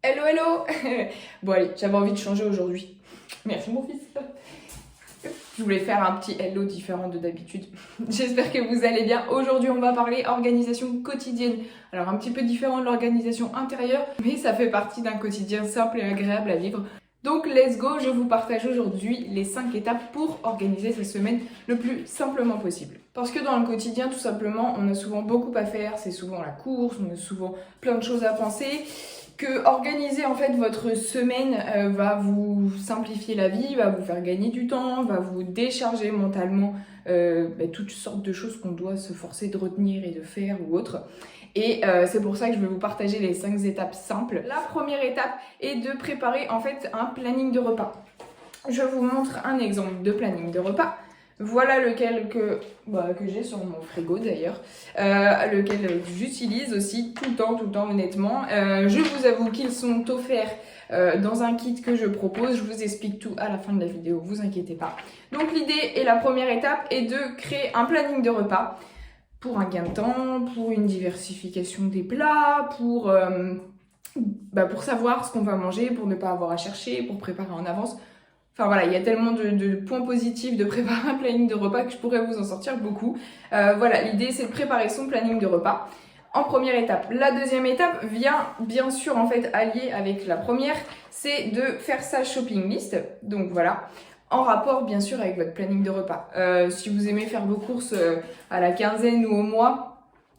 Hello, hello. Bon allez, j'avais envie de changer aujourd'hui. Merci mon fils. Je voulais faire un petit hello différent de d'habitude. J'espère que vous allez bien. Aujourd'hui, on va parler organisation quotidienne. Alors un petit peu différent de l'organisation intérieure, mais ça fait partie d'un quotidien simple et agréable à vivre. Donc let's go, je vous partage aujourd'hui les 5 étapes pour organiser sa semaine le plus simplement possible. Parce que dans le quotidien, tout simplement, on a souvent beaucoup à faire, c'est souvent la course, on a souvent plein de choses à penser. Que organiser en fait votre semaine va vous simplifier la vie, va vous faire gagner du temps, va vous décharger mentalement toutes sortes de choses qu'on doit se forcer de retenir et de faire ou autre. Et c'est pour ça que je vais vous partager les 5 étapes simples. La première étape est de préparer en fait un planning de repas. Je vous montre un exemple de planning de repas. Voilà lequel que j'ai sur mon frigo d'ailleurs, lequel j'utilise aussi tout le temps honnêtement. Je vous avoue qu'ils sont offerts dans un kit que je propose, je vous explique tout à la fin de la vidéo, vous inquiétez pas. Donc l'idée et la première étape est de créer un planning de repas pour un gain de temps, pour une diversification des plats, pour savoir ce qu'on va manger, pour ne pas avoir à chercher, pour préparer en avance. Enfin voilà, il y a tellement de points positifs de préparer un planning de repas que je pourrais vous en sortir beaucoup. Voilà, l'idée c'est de préparer son planning de repas en première étape. La deuxième étape vient bien sûr en fait allier avec la première, c'est de faire sa shopping list. Donc voilà, en rapport bien sûr avec votre planning de repas. Si vous aimez faire vos courses à la quinzaine ou au mois,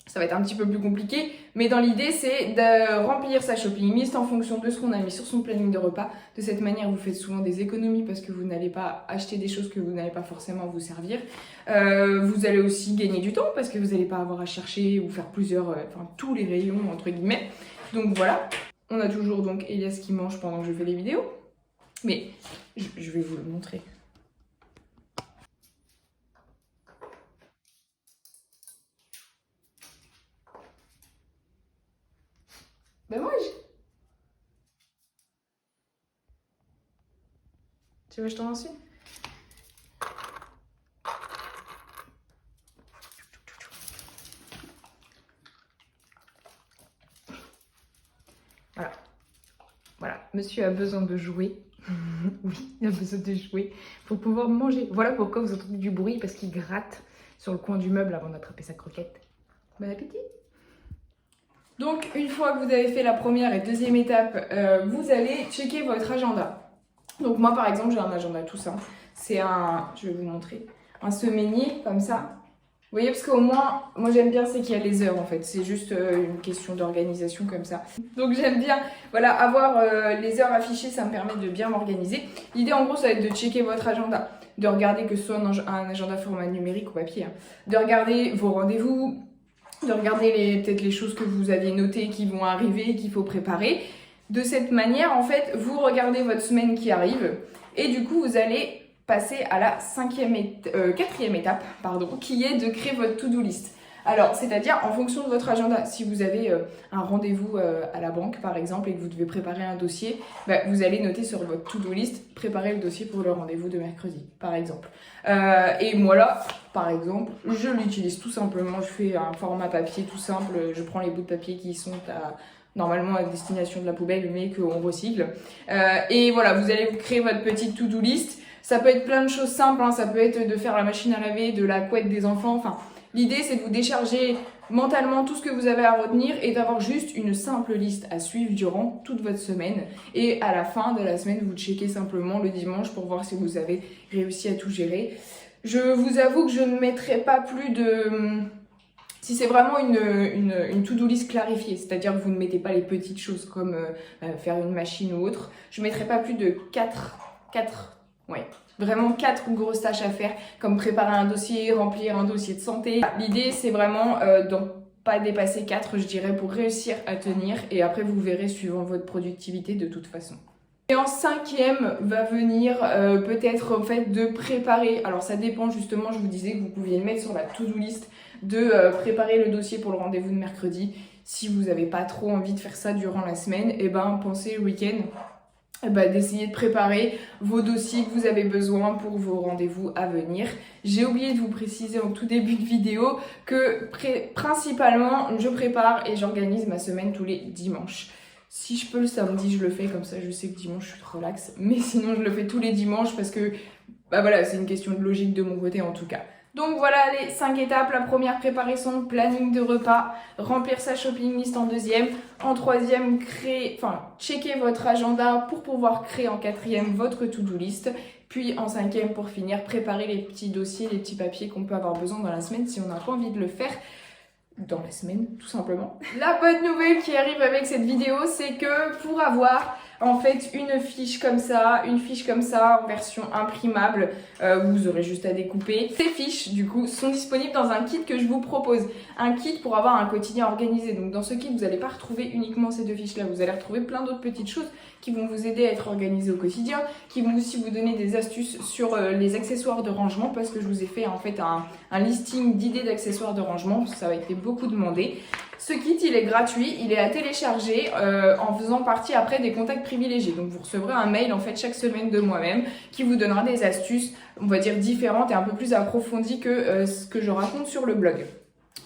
ça va être un petit peu plus compliqué, mais dans l'idée, c'est de remplir sa shopping list en fonction de ce qu'on a mis sur son planning de repas. De cette manière, vous faites souvent des économies parce que vous n'allez pas acheter des choses que vous n'allez pas forcément vous servir. Vous allez aussi gagner du temps parce que vous n'allez pas avoir à chercher ou faire tous les rayons, entre guillemets. Donc voilà, on a toujours donc Elias qui mange pendant que je fais les vidéos, mais je vais vous le montrer. Ben mange. Tu veux que je t'en lance une? Voilà, monsieur a besoin de jouer. Oui, il a besoin de jouer pour pouvoir manger. Voilà pourquoi vous entendez du bruit, parce qu'il gratte sur le coin du meuble avant d'attraper sa croquette. Bon appétit! Donc, une fois que vous avez fait la première et deuxième étape, vous allez checker votre agenda. Donc moi, par exemple, j'ai un agenda tout simple. C'est je vais vous montrer, un semainier comme ça. Vous voyez, parce qu'au moins, moi j'aime bien, c'est qu'il y a les heures en fait. C'est juste une question d'organisation comme ça. Donc j'aime bien, voilà, avoir les heures affichées, ça me permet de bien m'organiser. L'idée en gros, ça va être de checker votre agenda. De regarder que ce soit un agenda format numérique ou papier. Hein. De regarder vos rendez-vous, de regarder peut-être les choses que vous aviez notées qui vont arriver, qu'il faut préparer. De cette manière, en fait, vous regardez votre semaine qui arrive et du coup, vous allez passer à la quatrième étape, qui est de créer votre to-do list. Alors, c'est-à-dire en fonction de votre agenda. Si vous avez un rendez-vous à la banque, par exemple, et que vous devez préparer un dossier, vous allez noter sur votre to-do list, préparer le dossier pour le rendez-vous de mercredi, par exemple. Et moi là, par exemple, je l'utilise tout simplement. Je fais un format papier tout simple. Je prends les bouts de papier qui sont normalement à destination de la poubelle, mais qu'on recycle. Et voilà, vous allez vous créer votre petite to-do list. Ça peut être plein de choses simples, hein. Ça peut être de faire la machine à laver, de la couette des enfants. Enfin, l'idée, c'est de vous décharger mentalement tout ce que vous avez à retenir et d'avoir juste une simple liste à suivre durant toute votre semaine. Et à la fin de la semaine, vous checkez simplement le dimanche pour voir si vous avez réussi à tout gérer. Je vous avoue que je ne mettrai pas plus de... Si c'est vraiment une to-do list clarifiée, c'est-à-dire que vous ne mettez pas les petites choses comme faire une machine ou autre, je ne mettrai pas plus de 4 grosses tâches à faire, comme préparer un dossier, remplir un dossier de santé. L'idée, c'est vraiment d'en pas dépasser 4, je dirais, pour réussir à tenir. Et après, vous verrez suivant votre productivité de toute façon. Et en cinquième va venir peut-être en fait de préparer, alors ça dépend justement, je vous disais que vous pouviez le mettre sur la to-do list, de préparer le dossier pour le rendez-vous de mercredi. Si vous n'avez pas trop envie de faire ça durant la semaine, pensez le week-end d'essayer de préparer vos dossiers que vous avez besoin pour vos rendez-vous à venir. J'ai oublié de vous préciser en tout début de vidéo que principalement je prépare et j'organise ma semaine tous les dimanches. Si je peux le samedi, je le fais, comme ça je sais que dimanche je suis relax. Mais sinon je le fais tous les dimanches parce que bah voilà, c'est une question de logique de mon côté en tout cas. Donc voilà les 5 étapes. La première, préparer son planning de repas, remplir sa shopping list en deuxième. En troisième, checker votre agenda pour pouvoir créer en quatrième votre to-do list. Puis en cinquième, pour finir, préparer les petits dossiers, les petits papiers qu'on peut avoir besoin dans la semaine si on n'a pas envie de le faire dans la semaine, tout simplement. La bonne nouvelle qui arrive avec cette vidéo, c'est que pour avoir en fait une fiche comme ça en version imprimable, vous aurez juste à découper. Ces fiches du coup sont disponibles dans un kit que je vous propose, un kit pour avoir un quotidien organisé. Donc dans ce kit, vous n'allez pas retrouver uniquement ces 2 fiches là, vous allez retrouver plein d'autres petites choses qui vont vous aider à être organisé au quotidien, qui vont aussi vous donner des astuces sur les accessoires de rangement, parce que je vous ai fait en fait un listing d'idées d'accessoires de rangement, parce que ça a été beaucoup demandé. Ce kit, il est gratuit, il est à télécharger en faisant partie après des contacts privilégiés. Donc vous recevrez un mail en fait chaque semaine de moi-même qui vous donnera des astuces, on va dire différentes et un peu plus approfondies que ce que je raconte sur le blog.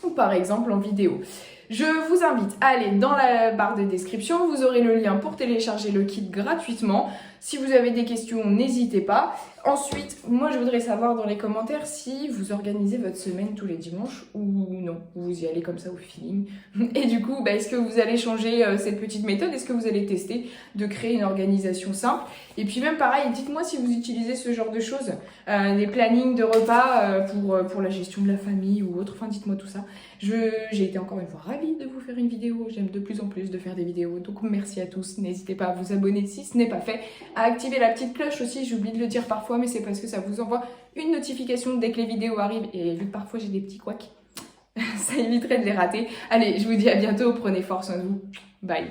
Ou par exemple en vidéo. Je vous invite à aller dans la barre de description, vous aurez le lien pour télécharger le kit gratuitement. Si vous avez des questions, n'hésitez pas. Ensuite, moi je voudrais savoir dans les commentaires si vous organisez votre semaine tous les dimanches ou non. Vous y allez comme ça au feeling. Et du coup, est-ce que vous allez changer cette petite méthode? Est-ce que vous allez tester de créer une organisation simple? Et puis même pareil, dites-moi si vous utilisez ce genre de choses, des plannings de repas pour la gestion de la famille ou autre. Enfin, dites-moi tout ça. J'ai été encore une fois ravie de vous faire une vidéo. J'aime de plus en plus de faire des vidéos. Donc merci à tous. N'hésitez pas à vous abonner si ce n'est pas fait. À activer la petite cloche aussi, j'oublie de le dire parfois, mais c'est parce que ça vous envoie une notification dès que les vidéos arrivent. Et vu que parfois j'ai des petits couacs, ça éviterait de les rater. Allez, je vous dis à bientôt, prenez force en vous. Bye.